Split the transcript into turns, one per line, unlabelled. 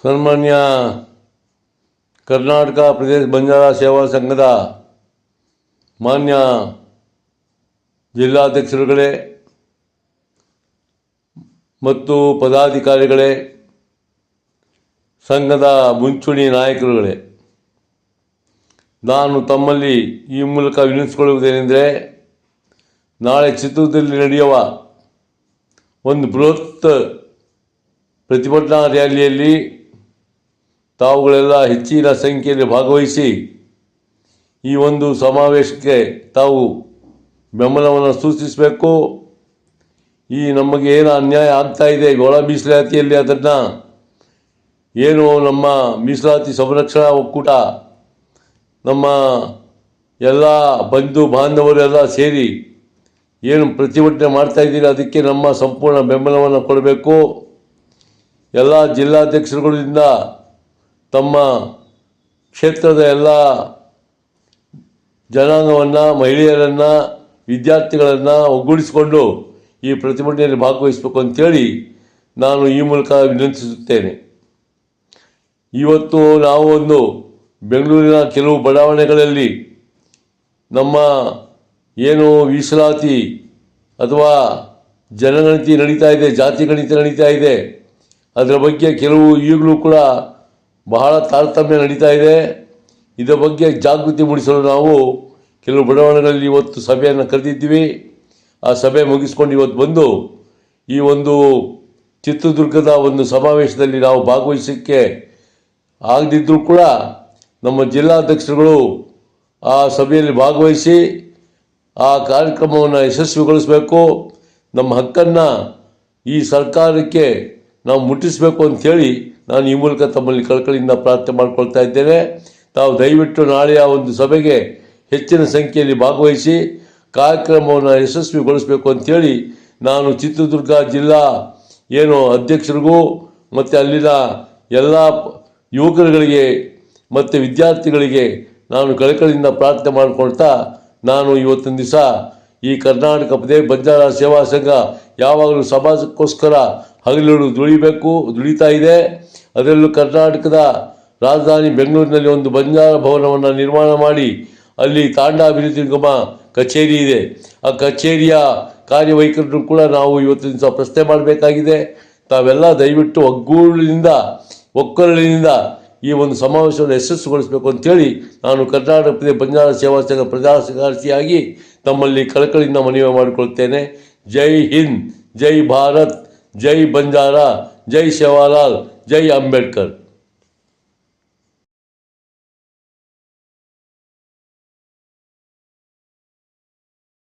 ಸನ್ಮಾನ್ಯ ಕರ್ನಾಟಕ ಪ್ರದೇಶ ಬಂಜಾರ ಸೇವಾ ಸಂಘದ ಮಾನ್ಯ ಜಿಲ್ಲಾಧ್ಯಕ್ಷರುಗಳೇ ಮತ್ತು ಪದಾಧಿಕಾರಿಗಳೇ, ಸಂಘದ ಮುಂಚೂಣಿ ನಾಯಕರುಗಳೇ, ನಾನು ತಮ್ಮಲ್ಲಿ ಈ ಮೂಲಕ ವಿನಂತಿಸಿಕೊಳ್ಳುವುದೇನೆಂದರೆ, ನಾಳೆ ಚಿತ್ರದುರ್ಗದಲ್ಲಿ ನಡೆಯುವ ಒಂದು ಬೃಹತ್ ಪ್ರತಿಭಟನಾ ರ್ಯಾಲಿಯಲ್ಲಿ ತಾವುಗಳೆಲ್ಲ ಹೆಚ್ಚಿನ ಸಂಖ್ಯೆಯಲ್ಲಿ ಭಾಗವಹಿಸಿ ಈ ಒಂದು ಸಮಾವೇಶಕ್ಕೆ ತಾವು ಬೆಂಬಲವನ್ನು ಸೂಚಿಸಬೇಕು. ಈ ನಮಗೆ ಏನು ಅನ್ಯಾಯ ಆಗ್ತಾ ಇದೆ ಒಳ ಮೀಸಲಾತಿಯಲ್ಲಿ, ಅದನ್ನು ಏನು ನಮ್ಮ ಮೀಸಲಾತಿ ಸಂರಕ್ಷಣಾ ಒಕ್ಕೂಟ, ನಮ್ಮ ಎಲ್ಲ ಬಂಧು ಬಾಂಧವರೆಲ್ಲ ಸೇರಿ ಏನು ಪ್ರತಿಭಟನೆ ಮಾಡ್ತಾ ಇದ್ದೀರಿ, ಅದಕ್ಕೆ ನಮ್ಮ ಸಂಪೂರ್ಣ ಬೆಂಬಲವನ್ನು ಕೊಡಬೇಕು. ಎಲ್ಲ ಜಿಲ್ಲಾಧ್ಯಕ್ಷರುಗಳಿಂದ ತಮ್ಮ ಕ್ಷೇತ್ರದ ಎಲ್ಲ ಜನಾಂಗವನ್ನು, ಮಹಿಳೆಯರನ್ನು, ವಿದ್ಯಾರ್ಥಿಗಳನ್ನು ಒಗ್ಗೂಡಿಸಿಕೊಂಡು ಈ ಪ್ರತಿಭಟನೆಯಲ್ಲಿ ಭಾಗವಹಿಸಬೇಕು ಅಂತೇಳಿ ನಾನು ಈ ಮೂಲಕ ವಿನಂತಿಸುತ್ತೇನೆ. ಇವತ್ತು ನಾವು ಒಂದು ಬೆಂಗಳೂರಿನ ಕೆಲವು ಬಡಾವಣೆಗಳಲ್ಲಿ ನಮ್ಮ ಏನು ಮೀಸಲಾತಿ ಅಥವಾ ಜನಗಣತಿ ನಡೀತಾ ಇದೆ, ಜಾತಿ ಗಣಿತ ನಡೀತಾ ಇದೆ, ಅದರ ಬಗ್ಗೆ ಕೆಲವು ಈಗಲೂ ಕೂಡ ಬಹಳ ತಾರತಮ್ಯ ನಡೀತಾ ಇದೆ. ಇದರ ಬಗ್ಗೆ ಜಾಗೃತಿ ಮೂಡಿಸಲು ನಾವು ಕೆಲವು ಬಡಾವಣೆಗಳಲ್ಲಿ ಇವತ್ತು ಸಭೆಯನ್ನು ಕರೆದಿದ್ದೀವಿ. ಆ ಸಭೆ ಮುಗಿಸ್ಕೊಂಡು ಇವತ್ತು ಬಂದು ಈ ಒಂದು ಚಿತ್ರದುರ್ಗದ ಒಂದು ಸಮಾವೇಶದಲ್ಲಿ ನಾವು ಭಾಗವಹಿಸೋಕ್ಕೆ ಆಗದಿದ್ದರೂ ಕೂಡ ನಮ್ಮ ಜಿಲ್ಲಾಧ್ಯಕ್ಷರುಗಳು ಆ ಸಭೆಯಲ್ಲಿ ಭಾಗವಹಿಸಿ ಆ ಕಾರ್ಯಕ್ರಮವನ್ನು ಯಶಸ್ವಿಗೊಳಿಸಬೇಕು. ನಮ್ಮ ಹಕ್ಕನ್ನು ಈ ಸರ್ಕಾರಕ್ಕೆ ನಾವು ಮುಟ್ಟಿಸಬೇಕು ಅಂಥೇಳಿ ನಾನು ಈ ಮೂಲಕ ತಮ್ಮಲ್ಲಿ ಕಳಕಳಿಯಿಂದ ಪ್ರಾರ್ಥನೆ ಮಾಡಿಕೊಳ್ತಾ ಇದ್ದೇನೆ. ತಾವು ದಯವಿಟ್ಟು ನಾಳೆಯ ಒಂದು ಸಭೆಗೆ ಹೆಚ್ಚಿನ ಸಂಖ್ಯೆಯಲ್ಲಿ ಭಾಗವಹಿಸಿ ಕಾರ್ಯಕ್ರಮವನ್ನು ಯಶಸ್ವಿಗೊಳಿಸಬೇಕು ಅಂಥೇಳಿ ನಾನು ಚಿತ್ರದುರ್ಗ ಜಿಲ್ಲಾ ಏನು ಅಧ್ಯಕ್ಷರಿಗೂ ಮತ್ತು ಅಲ್ಲಿನ ಎಲ್ಲ ಯುವಕರುಗಳಿಗೆ ಮತ್ತು ವಿದ್ಯಾರ್ಥಿಗಳಿಗೆ ನಾನು ಕಳಕಳಿಯಿಂದ ಪ್ರಾರ್ಥನೆ ಮಾಡಿಕೊಳ್ತಾ, ನಾನು ಇವತ್ತಿನ ದಿವಸ ಈ ಕರ್ನಾಟಕ ಪ್ರದೇಶ ಬಂಜಾರ ಸೇವಾ ಸಂಘ ಯಾವಾಗಲೂ ಸಮಾಜಕ್ಕೋಸ್ಕರ ಹಗಲಿರುಳು ದುಡಿತಾ ಇದೆ. ಅದರಲ್ಲೂ ಕರ್ನಾಟಕದ ರಾಜಧಾನಿ ಬೆಂಗಳೂರಿನಲ್ಲಿ ಒಂದು ಬಂಜಾರ ಭವನವನ್ನು ನಿರ್ಮಾಣ ಮಾಡಿ ಅಲ್ಲಿ ತಾಂಡಾ ಅಭಿವೃದ್ಧಿ ನಿಗಮ ಕಚೇರಿ ಇದೆ. ಆ ಕಚೇರಿಯ ಕಾರ್ಯವೈಖರಿಯನ್ನು ಕೂಡ ನಾವು ಇವತ್ತಿನ ದಿವಸ ಪ್ರಶ್ನೆ ಮಾಡಬೇಕಾಗಿದೆ. ತಾವೆಲ್ಲ ದಯವಿಟ್ಟು ಒಕ್ಕೊರಲಿನಿಂದ ಈ ಒಂದು ಸಮಾವೇಶವನ್ನು ಯಶಸ್ವಿಗೊಳಿಸಬೇಕು ಅಂತೇಳಿ ನಾನು ಕರ್ನಾಟಕ ಪ್ರದೇಶ ಬಂಜಾರ ಸೇವಾ ಸಂಘ ಪ್ರಧಾನ ಕಾರ್ಯದರ್ಶಿಯಾಗಿ ತಮ್ಮಲ್ಲಿ ಕಳಕಳಿಯಿಂದ ಮನವಿ ಮಾಡಿಕೊಳ್ತೇನೆ. ಜೈ ಹಿಂದ್, ಜೈ ಭಾರತ್, ಜೈ ಬಂಜಾರ, ಜೈ ಸೇವಾಲಾಲ್, ಜೈ ಅಂಬೇಡ್ಕರ್.